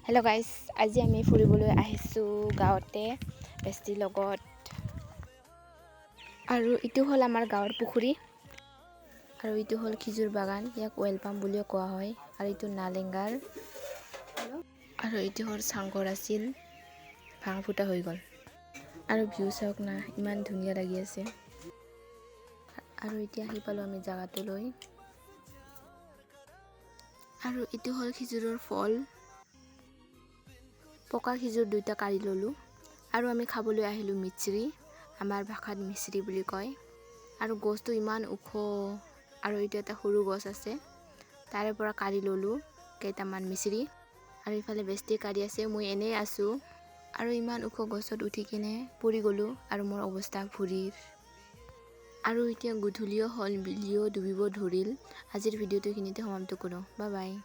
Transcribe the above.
Hello' guys, আজি আমি ফুৰিবলৈ আহিছোঁ গাঁৱতে বেষ্টিৰ লগত। আৰু এইটো হ'ল আমাৰ গাঁৱৰ পুখুৰী আৰু এইটো হ'ল খিজুৰ বাগান, ইয়াক ৱেলপাম বুলিও কোৱা হয়। আৰু এইটো নালেঙ্গাৰ আৰু এইটো হ'ল চাংঘৰ আছিল, ভাঙা ফুটা হৈ গ'ল। আৰু ভিউ চাওক না, ইমান ধুনীয়া লাগি আছে। আৰু এতিয়া আহি পালোঁ আমি জাগাটোলৈ। আৰু এইটো হ'ল খিজুৰৰ ফল, পকা খিজুৰ দুটা কাঢ়ি ল'লোঁ। আৰু আমি খাবলৈ আহিলোঁ মিচৰি, আমাৰ ভাষাত মিচৰি বুলি কয়। আৰু গছটো ইমান ওখ, আৰু এইটো এটা সৰু গছ আছে, তাৰে পৰা কাঢ়ি ল'লোঁ কেইটামান মিচৰি। আৰু ইফালে বেষ্টি কাঢ়ি আছে, মই এনেই আছোঁ। আৰু ইমান ওখ গছত উঠি কিনে পৰি গ'লোঁ আৰু মোৰ অৱস্থা ভৰিৰ। আৰু এতিয়া গধূলিও হ'ল, বিলিও ডুবিব ধৰিল। আজিৰ ভিডিঅ'টো এইখিনিতে সমাপ্ত কৰোঁ। Bye bye.